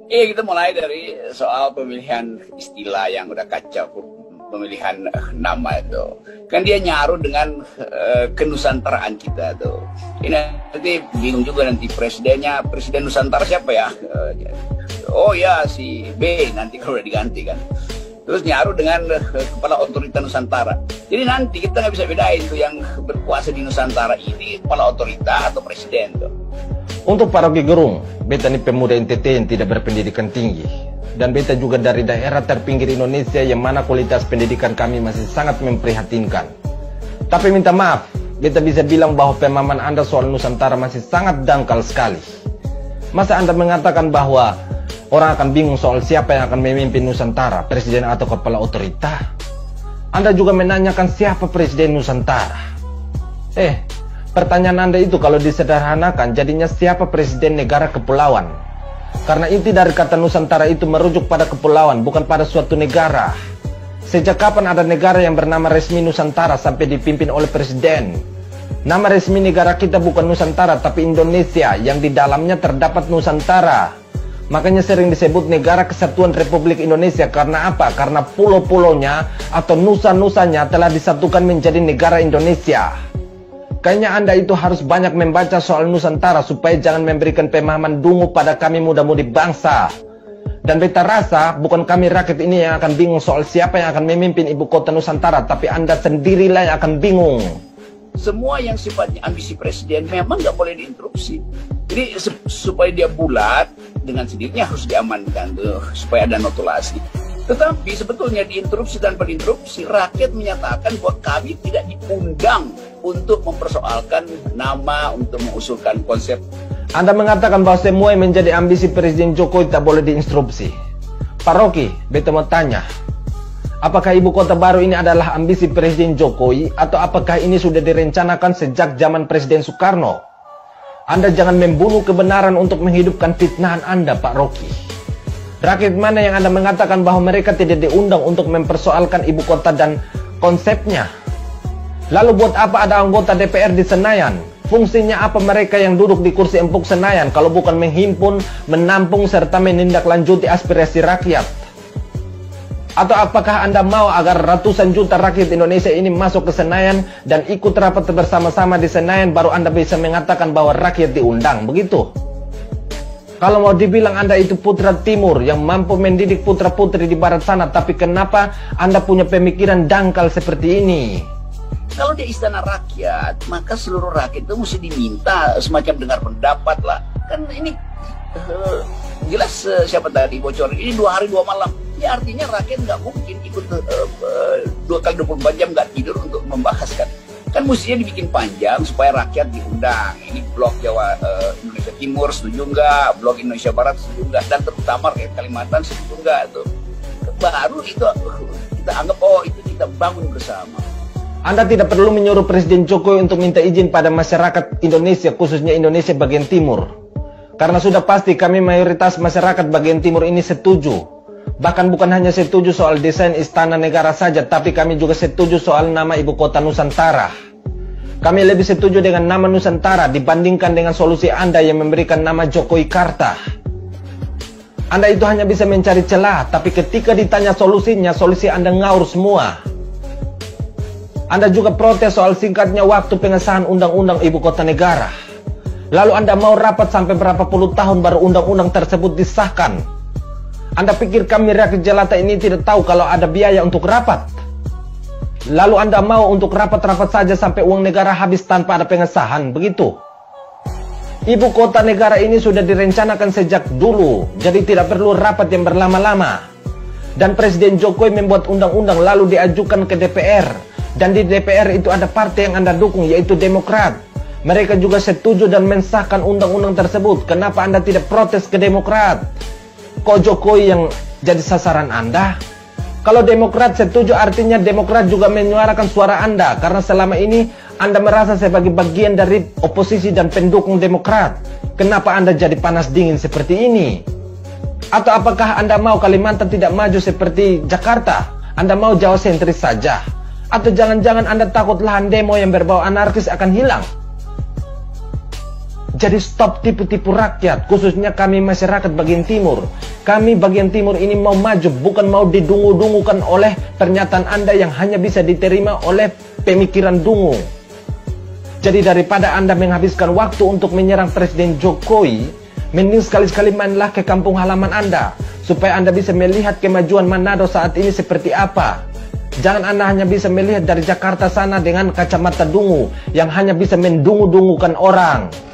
Iya, kita mulai dari soal pemilihan istilah yang udah kacau, pemilihan nama itu. Kan dia nyaru dengan kenusantaraan kita tuh. Ini nanti bingung juga nanti presidennya, presiden Nusantara siapa ya? Oh ya si B nanti kalau udah diganti kan. Terus nyaru dengan kepala otorita Nusantara. Jadi nanti kita nggak bisa bedain tuh yang berkuasa di Nusantara ini kepala otorita atau presiden tuh. Untuk para Rocky Gerung, beta ini pemuda NTT yang tidak berpendidikan tinggi. Dan beta juga dari daerah terpinggir Indonesia yang mana kualitas pendidikan kami masih sangat memprihatinkan. Tapi minta maaf, beta bisa bilang bahwa pemahaman Anda soal Nusantara masih sangat dangkal sekali. Masa Anda mengatakan bahwa orang akan bingung soal siapa yang akan memimpin Nusantara, presiden atau kepala otorita? Anda juga menanyakan siapa presiden Nusantara. Pertanyaan Anda itu kalau disederhanakan jadinya siapa presiden negara kepulauan. Karena inti dari kata Nusantara itu merujuk pada kepulauan, bukan pada suatu negara. Sejak kapan ada negara yang bernama resmi Nusantara sampai dipimpin oleh presiden? Nama resmi negara kita bukan Nusantara tapi Indonesia yang di dalamnya terdapat Nusantara. Makanya sering disebut Negara Kesatuan Republik Indonesia. Karena apa? Karena pulau-pulaunya atau nusa-nusanya telah disatukan menjadi negara Indonesia. Kayaknya Anda itu harus banyak membaca soal Nusantara supaya jangan memberikan pemahaman dungu pada kami muda-mudi bangsa. Dan beta rasa bukan kami rakyat ini yang akan bingung soal siapa yang akan memimpin ibu kota Nusantara, tapi Anda sendirilah yang akan bingung. Semua yang sifatnya ambisi presiden memang nggak boleh diinterupsi. Jadi supaya dia bulat dengan sendirinya harus diamankan tuh, supaya ada notulasi. Tetapi sebetulnya diinterupsi dan berinterupsi, rakyat menyatakan bahwa kami tidak diundang untuk mempersoalkan nama, untuk mengusulkan konsep. Anda mengatakan bahwa semua yang menjadi ambisi Presiden Jokowi tak boleh diinstruksi. Pak Rocky, beta mau tanya, apakah ibu kota baru ini adalah ambisi Presiden Jokowi atau apakah ini sudah direncanakan sejak zaman Presiden Soekarno? Anda jangan membunuh kebenaran untuk menghidupkan fitnahan Anda, Pak Rocky. Rakyat mana yang Anda mengatakan bahwa mereka tidak diundang untuk mempersoalkan ibu kota dan konsepnya? Lalu buat apa ada anggota DPR di Senayan? Fungsinya apa mereka yang duduk di kursi empuk Senayan kalau bukan menghimpun, menampung, serta menindaklanjuti aspirasi rakyat? Atau apakah Anda mau agar ratusan juta rakyat Indonesia ini masuk ke Senayan dan ikut rapat bersama-sama di Senayan baru Anda bisa mengatakan bahwa rakyat diundang, begitu? Kalau mau dibilang Anda itu putra timur yang mampu mendidik putra-putri di barat sana, tapi kenapa Anda punya pemikiran dangkal seperti ini? Kalau di istana rakyat, maka seluruh rakyat itu mesti diminta semacam dengar pendapat lah. Kan ini jelas siapa tadi bocorin, ini 2 hari 2 malam. Ya artinya rakyat nggak mungkin ikut 2 kali 24 jam nggak tidur untuk membahas kan. Kan mestinya dibikin panjang supaya rakyat diundang. Ini blok Jawa Indonesia Timur setuju nggak, blok Indonesia Barat setuju nggak, dan terutama rakyat Kalimantan setuju nggak tuh. Baru itu kita anggap itu kita bangun bersama. Anda tidak perlu menyuruh Presiden Jokowi untuk minta izin pada masyarakat Indonesia, khususnya Indonesia bagian timur. Karena sudah pasti kami mayoritas masyarakat bagian timur ini setuju. Bahkan bukan hanya setuju soal desain istana negara saja, tapi kami juga setuju soal nama ibu kota Nusantara. Kami lebih setuju dengan nama Nusantara dibandingkan dengan solusi Anda yang memberikan nama Jokowi Karta. Anda itu hanya bisa mencari celah, tapi ketika ditanya solusinya, solusi Anda ngaur semua. Anda juga protes soal singkatnya waktu pengesahan undang-undang ibu kota negara. Lalu Anda mau rapat sampai berapa puluh tahun baru undang-undang tersebut disahkan. Anda pikir kami rakyat jelata ini tidak tahu kalau ada biaya untuk rapat? Lalu Anda mau untuk rapat-rapat saja sampai uang negara habis tanpa ada pengesahan, begitu? Ibu kota negara ini sudah direncanakan sejak dulu, jadi tidak perlu rapat yang berlama-lama. Dan Presiden Jokowi membuat undang-undang lalu diajukan ke DPR. Dan di DPR itu ada partai yang Anda dukung, yaitu Demokrat. Mereka juga setuju dan mensahkan undang-undang tersebut. Kenapa Anda tidak protes ke Demokrat? Kok Jokowi yang jadi sasaran Anda? Kalau Demokrat setuju artinya Demokrat juga menyuarakan suara Anda. Karena selama ini Anda merasa sebagai bagian dari oposisi dan pendukung Demokrat. Kenapa Anda jadi panas dingin seperti ini? Atau apakah Anda mau Kalimantan tidak maju seperti Jakarta? Anda mau Jawa sentris saja? Atau jangan-jangan Anda takut lahan demo yang berbau anarkis akan hilang? Jadi stop tipu-tipu rakyat, khususnya kami masyarakat bagian timur. Kami bagian timur ini mau maju, bukan mau didungu-dungukan oleh pernyataan Anda yang hanya bisa diterima oleh pemikiran dungu. Jadi daripada Anda menghabiskan waktu untuk menyerang Presiden Jokowi, mending sekali-sekali mainlah ke kampung halaman Anda, supaya Anda bisa melihat kemajuan Manado saat ini seperti apa. Jangan Anda hanya bisa melihat dari Jakarta sana dengan kacamata dungu, yang hanya bisa mendungu-dungukan orang.